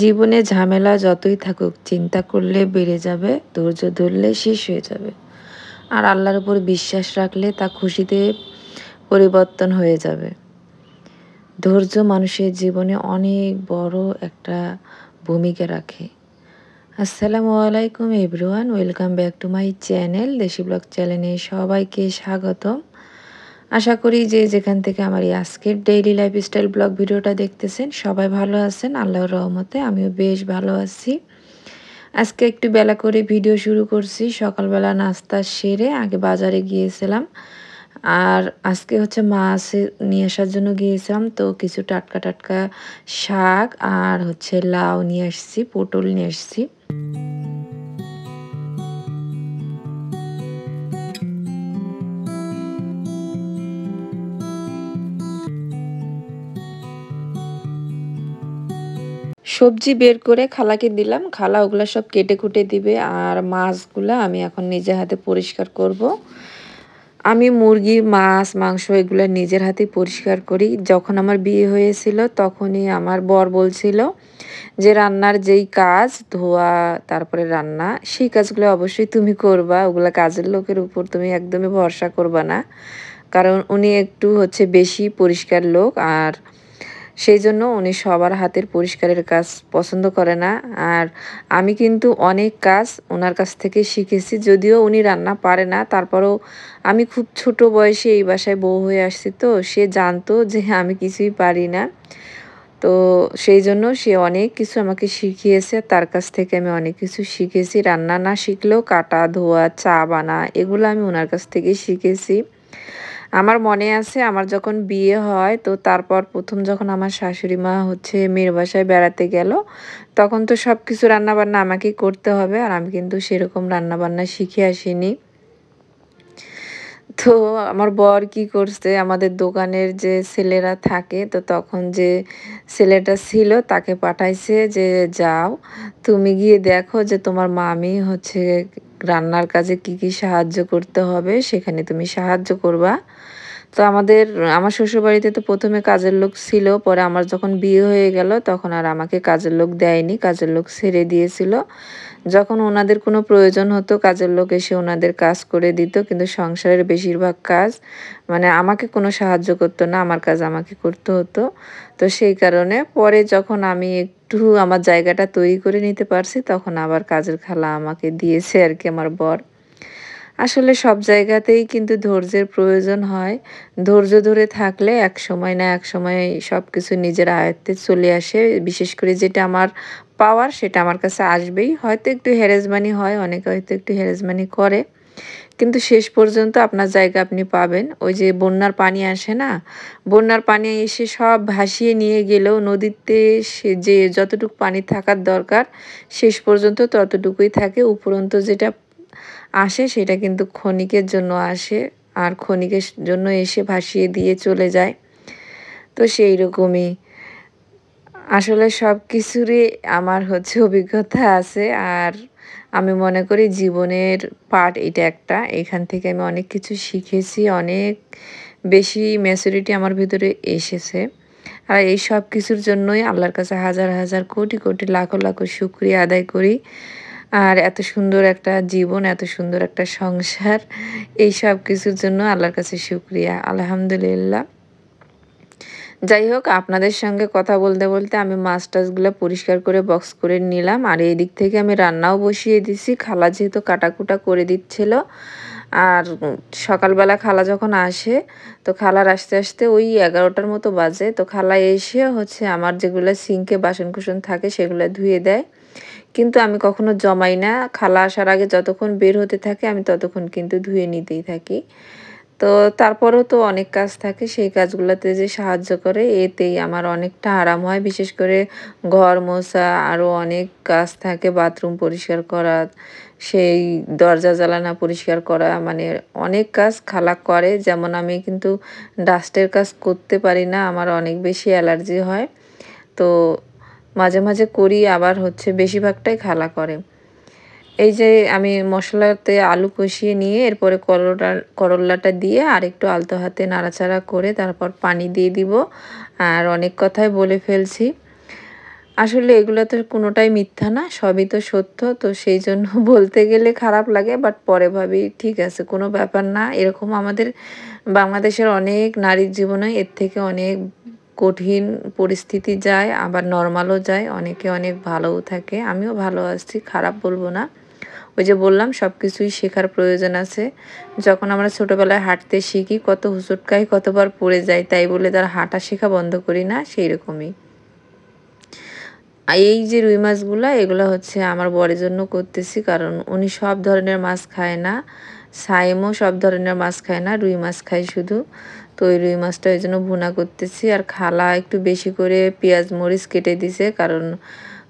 জীবনে ঝামেলা যতই থাকুক চিন্তা করলে বেড়ে যাবে, ধৈর্য ধরলে শেষ হয়ে যাবে। আর আল্লাহর উপর বিশ্বাস রাখলে তা খুশিতে পরিবর্তন হয়ে যাবে। ধৈর্য মানুষের জীবনে অনেক বড় একটা ভূমিকা রাখে। আসসালামু আলাইকুম everyone, welcome back to my channel দেশি ব্লগ চ্যানেলে সবাইকে স্বাগতম। আশা করি যে যেখান থেকে আমার এই আজকের ডেইলি লাইফস্টাইল ব্লগ ভিডিওটা দেখতেছেন সবাই ভালো আছেন। আল্লাহর রহমতে আমিও বেশ ভালো আছি। আজকে একটু বেলা করে ভিডিও শুরু করছি। সকালবেলা নাস্তা সেরে আগে বাজারে গিয়েছিলাম। আর আজকে হচ্ছে মাছ নিয়ে আসার জন্য গিয়েছিলাম, তো কিছু টাটকা টাটকা শাক আর হচ্ছে লাউ নিয়ে আসছি, পটল নিয়ে আসছি। সবজি বের করে খালাকে দিলাম, খালা ওগুলা সব কেটে কুটে দিবে। আর মাছগুলা আমি এখন নিজে হাতে পরিষ্কার করব। আমি মুরগি, মাছ, মাংস এগুলা নিজের হাতেই পরিষ্কার করি। যখন আমার বিয়ে হয়েছিল তখনই আমার বর বলছিল যে রান্নার যেই কাজ, ধোয়া তারপরে রান্না, সেই কাজগুলো অবশ্যই তুমি করবা। ওগুলা কাজের লোকের উপর তুমি একদমই ভরসা করবা না। কারণ উনি একটু হচ্ছে বেশি পরিষ্কার লোক, আর সেই জন্য উনি সবার হাতের পরিষ্কারের কাজ পছন্দ করে না। আর আমি কিন্তু অনেক কাজ ওনার কাছ থেকে শিখেছি, যদিও উনি রান্না পারে না। তারপরেও আমি খুব ছোট বয়সে এই বাসায় বউ হয়ে আসছি, তো সে জানতো যে আমি কিছুই পারি না। তো সেই জন্য সে অনেক কিছু আমাকে শিখিয়েছে। তার কাছ থেকে আমি অনেক কিছু শিখেছি। রান্না না শিখলেও কাটা, ধোয়া, চা বানা এগুলো আমি ওনার কাছ থেকেই শিখেছি। আমার মনে আছে আমার যখন বিয়ে হয়, তো তারপর প্রথম যখন আমার শাশুড়ি মা হচ্ছে মেয়ের বাসায় বেড়াতে গেল, তখন তো সব কিছু রান্নাবান্না আমাকেই করতে হবে। আর আমি কিন্তু সেরকম রান্নাবান্না শিখে আসিনি। তো আমার বর কি করছে, আমাদের দোকানের যে ছেলেরা থাকে, তো তখন যে ছেলেটা ছিল তাকে পাঠাইছে যে যাও তুমি গিয়ে দেখো যে তোমার মামি হচ্ছে রান্নার কাজে কি কি সাহায্য করতে হবে, সেখানে তুমি সাহায্য করবা। তো আমার শ্বশুরবাড়িতে তো প্রথমে কাজের লোক ছিল, পরে আমার যখন বিয়ে হয়ে গেল তখন আর আমাকে কাজের লোক দেয়নি, কাজের লোক ছেড়ে দিয়েছিল। যখন ওনাদের কোনো প্রয়োজন হতো কাজের লোক এসে ওনাদের কাজ করে দিত, কিন্তু সংসারের বেশিরভাগ কাজ মানে আমাকে কোনো সাহায্য করতো না, আমার কাজ আমাকে করতে হতো। তো সেই কারণে পরে যখন আমি একটু আমার জায়গাটা তৈরি করে নিতে পারছি, তখন আবার কাজের খালা আমাকে দিয়েছে আর কি, আমার বর। আসলে সব জায়গাতেই কিন্তু ধৈর্যের প্রয়োজন হয়। ধৈর্য ধরে থাকলে একসময় না একসময় সব কিছু নিজের আয়ত্তে চলে আসে। বিশেষ করে যেটা আমার পাওয়ার সেটা আমার কাছে আসবেই। হয়তো একটু হ্যারাসমেন্টি হয়, অনেকে হয়তো একটু হ্যারাসমেন্টি করে। কিন্তু শেষ পর্যন্ত আপনার জায়গা আপনি পাবেন। ওই যে বন্যার পানি আসে না? বন্যার পানি এসে সব ভাসিয়ে নিয়ে গেলেও নদীতে সে যে যতটুকু পানি থাকার দরকার শেষ পর্যন্ত ততটুকুই থাকে। উপরন্ত যেটা আসে সেটা কিন্তু ক্ষণিকের জন্য আসে, আর ক্ষণিকের জন্য এসে ভাসিয়ে দিয়ে চলে যায়। তো সেই রকমই আসলে সব কিছুরই আমার হচ্ছে অভিজ্ঞতা আছে। আর আমি মনে করি জীবনের পার্ট এটা একটা। এখান থেকে আমি অনেক কিছু শিখেছি, অনেক বেশি ম্যাচুরিটি আমার ভিতরে এসেছে। আর এই সব কিছুর জন্যই আল্লাহর কাছে হাজার হাজার কোটি কোটি লাখো লাখো শুকরিয়া আদায় করি। আর এত সুন্দর একটা জীবন, এত সুন্দর একটা সংসার, এই সব কিছুর জন্য আল্লাহর কাছে শুকরিয়া, আলহামদুলিল্লাহ। যাই হোক, আপনাদের সঙ্গে কথা বলতে বলতে আমি মাছ টাছগুলো পরিষ্কার করে বক্স করে নিলাম। আর এই দিক থেকে আমি রান্নাও বসিয়ে দিছি। খালা যেহেতু কাটাকুটা করে দিচ্ছিল। আর সকালবেলা খালা যখন আসে, তো খালার আসতে আসতে ওই 11টার মতো বাজে। তো খালা এসে হচ্ছে আমার যেগুলো সিঙ্কে বাসন-কুসন থাকে সেগুলো ধুয়ে দেয়। কিন্তু আমি কখনো জমাই না। খালা আসার আগে যতক্ষণ বের হতে থাকে আমি ততক্ষণ কিন্তু ধুয়ে নিতেই থাকি। তো তারপরেও তো অনেক কাজ থাকে, সেই কাজগুলাতে যে সাহায্য করে এতেই আমার অনেকটা আরাম হয়। বিশেষ করে ঘর মোছা, আরও অনেক কাজ থাকে, বাথরুম পরিষ্কার করা, সেই দরজা জানালা পরিষ্কার করা, মানে অনেক কাজ খালা করে। যেমন আমি কিন্তু ডাস্টের কাজ করতে পারি না, আমার অনেক বেশি অ্যালার্জি হয়। তো মাঝে মাঝে করি, আবার হচ্ছে বেশিরভাগটাই খালা করে। এই যে আমি মশলাতে আলু কষিয়ে নিয়ে এরপরে করল্লাটা দিয়ে আরেকটু আলতো হাতে নাড়াচাড়া করে তারপর পানি দিয়ে দিব। আর অনেক কথাই বলে ফেলছি। আসলে এগুলো তো কোনোটাই মিথ্যা না, সবই তো সত্য। তো সেই জন্য বলতে গেলে খারাপ লাগে, বাট পরে ভাবি ঠিক আছে কোনো ব্যাপার না। এরকম আমাদের বাংলাদেশের অনেক নারীর জীবনে এর থেকে অনেক কঠিন পরিস্থিতি যায়, আবার নরমালও যায়, অনেকে অনেক ভালোও থাকে। আমিও ভালো আছি, খারাপ বলবো না। ওই যে বললাম সব কিছুই শেখার প্রয়োজন আছে। যখন আমরা ছোটোবেলায় হাঁটতে শিখি কত হোঁচট খাই, কতবার পড়ে যাই, তাই বলে তার হাঁটা শেখা বন্ধ করি না, সেই রকমই। এই যে রুই মাছগুলা এগুলা হচ্ছে আমার বরের জন্য করতেছি, কারণ উনি সব ধরনের মাছ খায় না। সাইমও সব ধরনের মাছ খায় না, রুই মাছ খায় শুধু। তো ওই রুই মাছটা ওই জন্য ভুনা করতেছি। আর খালা একটু বেশি করে পেঁয়াজ মরিচ কেটে দিছে, কারণ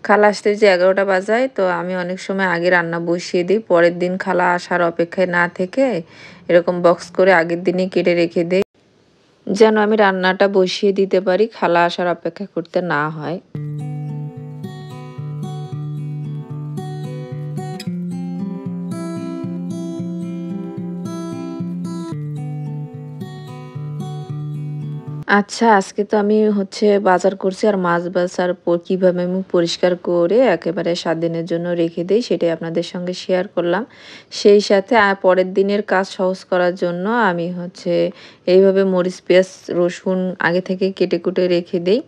খালা আসতে যে 11টা বাজায়, তো আমি অনেক সময় আগে রান্না বসিয়ে দিই, পরের দিন খালা আসার অপেক্ষায় না থেকে এরকম বক্স করে আগের দিনই কেটে রেখে দেই, যেন আমি রান্নাটা বসিয়ে দিতে পারি, খালা আসার অপেক্ষা করতে না হয়। আচ্ছা, আজকে তো আমি হচ্ছে বাজার করছি, আর মাছ বাছার পর কিভাবে আমি পরিষ্কার করে একেবারে ৭ দিনের জন্য রেখে দেই সেটাই আপনাদের সঙ্গে শেয়ার করলাম। সেই সাথে পরের দিনের কাজ সহজ করার জন্য আমি হচ্ছে এইভাবে মরিচ, পেঁয়াজ, রসুন আগে থেকে কেটে কুটে রেখে দেই।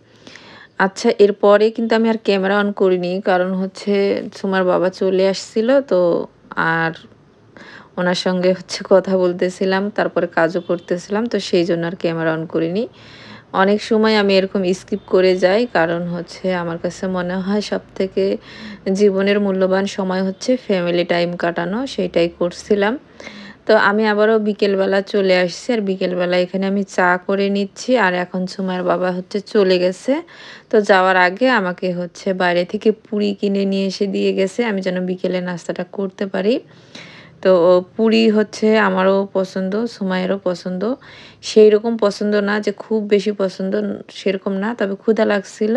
আচ্ছা, এরপরে কিন্তু আমি আর ক্যামেরা অন করিনি, কারণ হচ্ছে সুমার বাবা চলে আসছিল, তো আর ওনার সঙ্গে হচ্ছে কথা বলতেছিলাম, তারপরে কাজও করতেছিলাম, তো সেই জন্য আর ক্যামেরা অন করিনি। অনেক সময় আমি এরকম স্কিপ করে যাই, কারণ হচ্ছে আমার কাছে মনে হয় সবথেকে জীবনের মূল্যবান সময় হচ্ছে ফ্যামিলি টাইম কাটানো, সেইটাই করছিলাম। তো আমি আবারও বিকেলবেলা চলে আসছি, আর বিকেলবেলা এখানে আমি চা করে নিচ্ছি, আর এখন সুমাইয়ের বাবা হচ্ছে চলে গেছে। তো যাওয়ার আগে আমাকে হচ্ছে বাইরে থেকে পুরি কিনে নিয়ে এসে দিয়ে গেছে, আমি যেন বিকেলে নাস্তাটা করতে পারি। তো পুরি হচ্ছে আমারও পছন্দ, সুমাইয়েরও পছন্দ। সেইরকম পছন্দ না যে খুব বেশি পছন্দ, সেরকম না। তবে ক্ষুধা লাগছিল।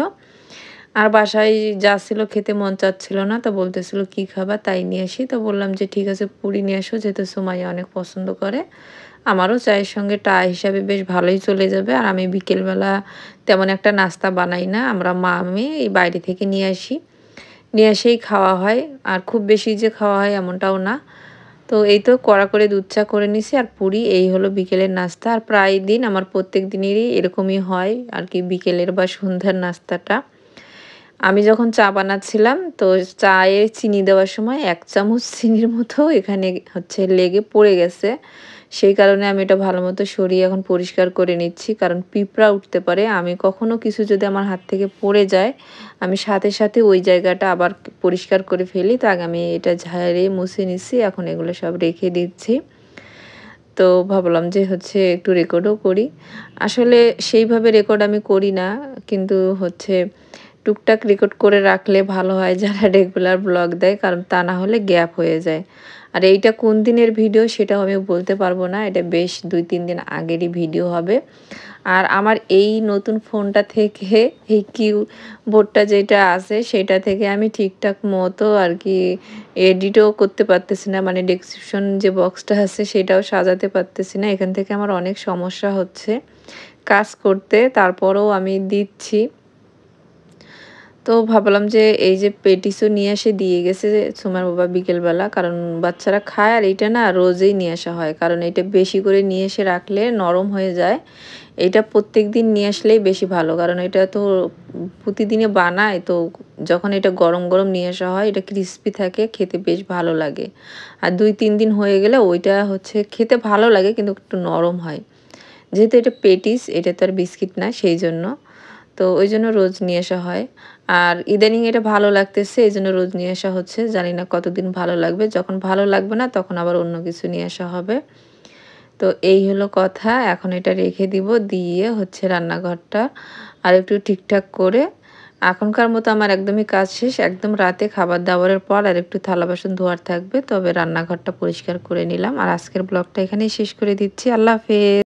আর বাসায় যা ছিল খেতে মন চাচ্ছিল না। তো বলতেছিল, "কি খাবা?" তাই নিয়ে আসি। তো বললাম যে, "ঠিক আছে পুরি নিয়ে আসো।" যেহেতু সুমাইয়া অনেক পছন্দ করে। আমারও চায়ের সঙ্গে হিসাবে বেশ ভালোই চলে যাবে। আর আমি বিকেলবেলা তেমন একটা নাস্তা বানাই না। আমরা মা-মেয়ে এই বাইরে থেকে নিয়ে আসি। নিয়ে এসেই খাওয়া হয়। আর খুব বেশি যে খাওয়া হয় এমনটাও না। তো এই তো কড়া করে দুধ চা করে নিছি, আর পুরি, এই হলো বিকেলের নাস্তা। আর প্রায় দিন আমার প্রত্যেক দিনেরই এরকমই হয় আরকি, বিকেলের বা সন্ধ্যার নাস্তাটা। আমি যখন চা বানাচ্ছিলাম, তো চায়ে চিনি দেওয়ার সময় ১ চামচ চিনির মতো এখানে হচ্ছে লেগে পড়ে গেছে। সেই কারণে আমি এটা ভালোমতো সরিয়ে এখন পরিষ্কার করে নিচ্ছি। কারণ পিঁপড়া উঠতে পারে। আমি কখনো কিছু যদি আমার হাত থেকে পড়ে যায়, আমি সাথে, সাথে ওই জায়গাটা আবার পরিষ্কার করে ফেলি। তো আগে আমি এটা ঝাড়িয়ে মুছে নিচ্ছি। এখন এগুলো সব রেখে দিচ্ছি। তো ভাবলাম যে হচ্ছে একটু রেকর্ডও করি। আসলে সেইভাবে রেকর্ড আমি করি না। কিন্তু হচ্ছে টুকটাক রেকর্ড করে রাখলে ভালো হয় যারা রেগুলার ব্লগ দেয়। কারণ তা না হলে গ্যাপ হয়ে যায়। আর এইটা কোন দিনের ভিডিও সেটাও আমি বলতে পারবো না। এটা বেশ ২-৩ দিন আগেরই ভিডিও হবে। আর আমার এই নতুন ফোনটা থেকে এই কিবোর্ডটা যেটা আছে সেটা থেকে আমি ঠিকঠাক মতো আরকি এডিটও করতে পারতেছি না। মানে ডেসক্রিপশন যে বক্সটা আছে সেটাও সাজাতে পারতেছি না। এখান থেকে আমার অনেক সমস্যা হচ্ছে কাজ করতে। তারপরেও আমি দিচ্ছি। তো ভাবলাম যে এই যে পেটিসও নিয়ে এসে দিয়ে গেছে সুমার বাবা বিকেলবেলা। কারণ বাচ্চারা খায়, আর এইটা না রোজই নিয়ে আসা হয়। কারণ এটা বেশি করে নিয়ে এসে রাখলে নরম হয়ে যায়। এইটা প্রত্যেকদিন নিয়ে আসলেই বেশি ভালো। কারণ এটা তো প্রতিদিনে বানায়, তো যখন এটা গরম, গরম নিয়ে আসা হয় এটা ক্রিসপি থাকে, খেতে বেশ ভালো লাগে। আর ২-৩ দিন হয়ে গেলে ওইটা হচ্ছে খেতে ভালো লাগে, কিন্তু একটু নরম হয়। যেহেতু এটা পেটিস, এটা তো আর বিস্কিট না, সেইজন্য। তো ওইজন্য রোজ নিয়ে আসা হয়। আর ইদানিং এটা ভালো লাগতেছে, এজন্য রোজ নিয়ে আসা হচ্ছে। জানি না কতদিন ভালো লাগবে। যখন ভালো লাগবে না তখন আবার অন্য কিছু নিয়ে আসা হবে। তো এই হলো কথা। এখন এটা রেখে দিব। দিয়ে হচ্ছে রান্নাঘরটা আরেকটু ঠিকঠাক করে, এখনকার মতো আমার একদমই কাজ শেষ। একদম রাতে খাবার-দাবারের পর আরেকটু থালা-বাসন ধোয়ার থাকবে। তবে রান্নাঘরটা পরিষ্কার করে নিলাম। আর আজকের ব্লগটা এখানেই শেষ করে দিচ্ছি। আল্লাহ হাফেজ।